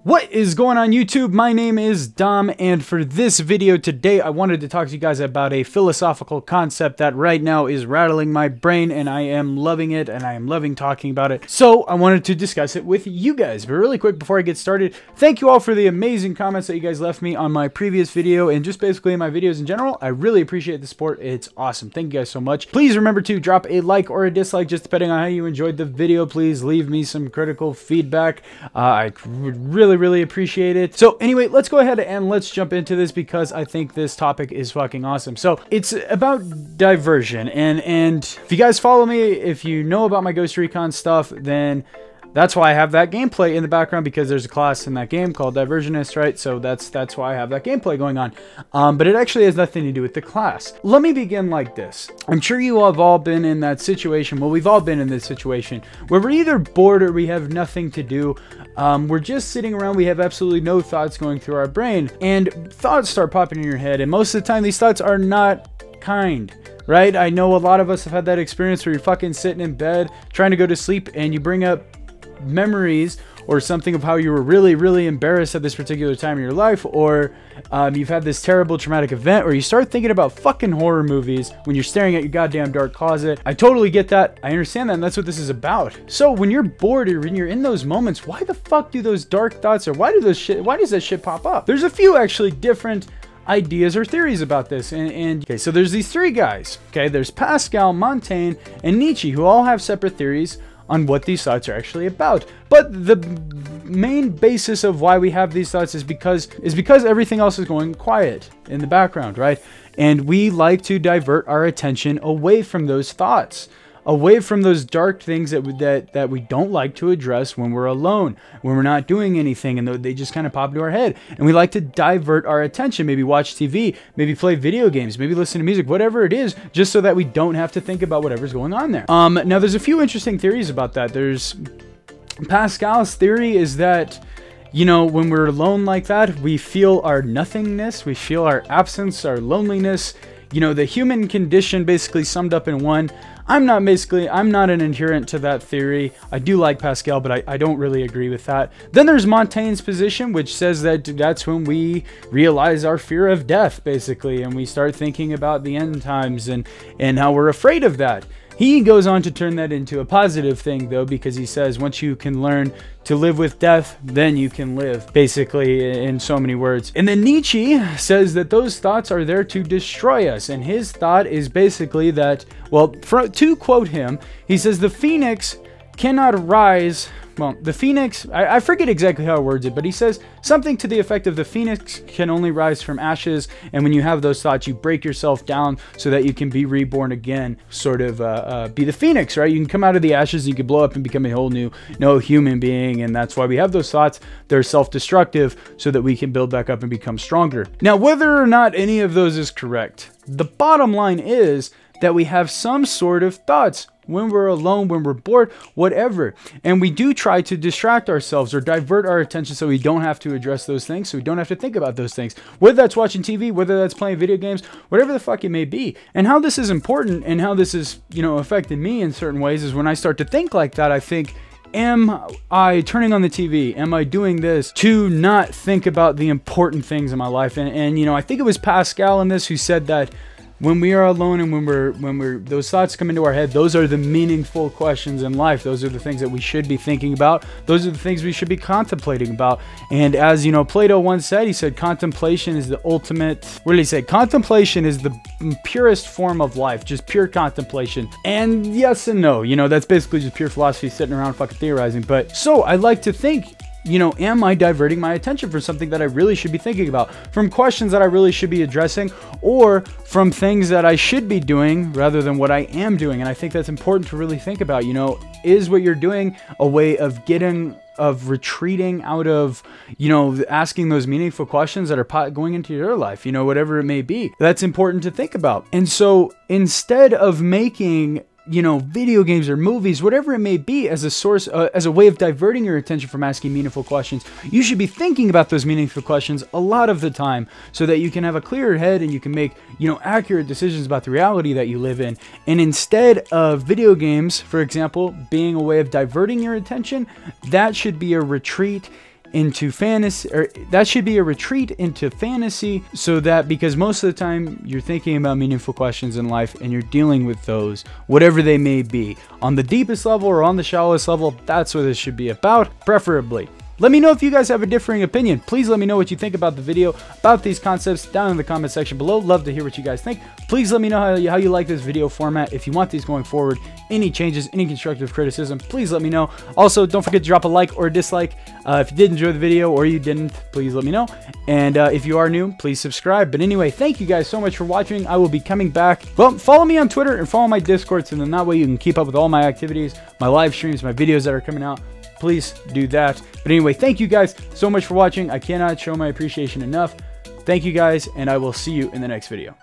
What is going on YouTube? My name is Dom, and for this video today I wanted to talk to you guys about a philosophical concept that right now is rattling my brain, and I am loving it and I am loving talking about it. So I wanted to discuss it with you guys. But really quick before I get started, thank you all for the amazing comments that you guys left me on my previous video and just basically in my videos in general. I really appreciate the support. It's awesome. Thank you guys so much. Please remember to drop a like or a dislike just depending on how you enjoyed the video. Please leave me some critical feedback. I would really appreciate it. So anyway, let's go ahead and let's jump into this because I think this topic is fucking awesome. So it's about diversion, and if you guys follow me, if you know about my Ghost Recon stuff, then that's why I have that gameplay in the background, because there's a class in that game called Diversionist, right? So that's why I have that gameplay going on. But it actually has nothing to do with the class. Let me begin like this. I'm sure you have all been in that situation. Well, we've all been in this situation where we're either bored or we have nothing to do. We're just sitting around. We have absolutely no thoughts going through our brain, and thoughts start popping in your head. And most of the time, these thoughts are not kind. Right? I know a lot of us have had that experience where you're fucking sitting in bed trying to go to sleep and you bring up memories or something of how you were really embarrassed at this particular time in your life, or you've had this terrible traumatic event, or you start thinking about fucking horror movies when you're staring at your goddamn dark closet. I totally get that. I understand that, and that's what this is about. So when you're bored or when you're in those moments, why the fuck do those dark thoughts, or why does that shit pop up? There's a few actually different ideas or theories about this, okay, so there's these three guys. Okay, there's Pascal, Montaigne, and Nietzsche, who all have separate theories on what these thoughts are actually about. But the main basis of why we have these thoughts is because everything else is going quiet in the background, right? And we like to divert our attention away from those thoughts, away from those dark things that we don't like to address when we're alone, when we're not doing anything, and they just kind of pop into our head. And we like to divert our attention, maybe watch TV, maybe play video games, maybe listen to music, whatever it is, just so that we don't have to think about whatever's going on there. Now there's a few interesting theories about that. There's Pascal's theory is that, you know, when we're alone like that, we feel our nothingness, we feel our absence, our loneliness, you know, the human condition basically summed up in one. I'm not an adherent to that theory. I do like Pascal, but I don't really agree with that. Then there's Montaigne's position, which says that that's when we realize our fear of death, basically, and we start thinking about the end times and how we're afraid of that. He goes on to turn that into a positive thing, though, because he says once you can learn to live with death, then you can live, basically, in so many words. And then Nietzsche says that those thoughts are there to destroy us. And his thought is basically that, well, to quote him, he says the phoenix cannot rise. Well, the phoenix, I forget exactly how he words it, but he says something to the effect of the phoenix can only rise from ashes, and when you have those thoughts, you break yourself down so that you can be reborn again, sort of be the phoenix, right? You can come out of the ashes, you can blow up and become a whole new human being, and that's why we have those thoughts. They're self-destructive so that we can build back up and become stronger. Now, whether or not any of those is correct, the bottom line is that we have some sort of thoughts when we're alone, when we're bored, whatever. And we do try to distract ourselves or divert our attention so we don't have to address those things, so we don't have to think about those things. Whether that's watching TV, whether that's playing video games, whatever the fuck it may be. And how this is important and how this is, you know, affected me in certain ways is when I start to think like that, I think, am I turning on the TV? Am I doing this to not think about the important things in my life? And you know, I think it was Pascal in this who said that when we are alone and when those thoughts come into our head, those are the meaningful questions in life. Those are the things that we should be thinking about. Those are the things we should be contemplating about. And as you know, Plato once said, he said, contemplation is the ultimate, what did he say? Contemplation is the purest form of life, just pure contemplation. And yes and no, you know, that's basically just pure philosophy sitting around fucking theorizing. But so I like to think, you know, am I diverting my attention from something that I really should be thinking about, from questions that I really should be addressing, or from things that I should be doing rather than what I am doing? And I think that's important to really think about. You know, is what you're doing a way of retreating out of, you know, asking those meaningful questions that are going into your life, you know, whatever it may be? That's important to think about. And so instead of making, you know, video games or movies, whatever it may be, as a source, as a way of diverting your attention from asking meaningful questions, you should be thinking about those meaningful questions a lot of the time so that you can have a clearer head and you can make, you know, accurate decisions about the reality that you live in. And instead of video games, for example, being a way of diverting your attention, that should be a retreat into fantasy, or that should be a retreat into fantasy, so that, because most of the time you're thinking about meaningful questions in life and you're dealing with those, whatever they may be, on the deepest level or on the shallowest level. That's what this should be about, preferably. Let me know if you guys have a differing opinion. Please let me know what you think about the video, about these concepts, down in the comment section below. Love to hear what you guys think. Please let me know how you like this video format. If you want these going forward, any changes, any constructive criticism, please let me know. Also, don't forget to drop a like or a dislike. If you did enjoy the video or you didn't, please let me know. And if you are new, please subscribe. But anyway, thank you guys so much for watching. I will be coming back. Well, follow me on Twitter and follow my Discord, so then that way you can keep up with all my activities, my live streams, my videos that are coming out. Please do that. But anyway, thank you guys so much for watching. I cannot show my appreciation enough. Thank you guys, and I will see you in the next video.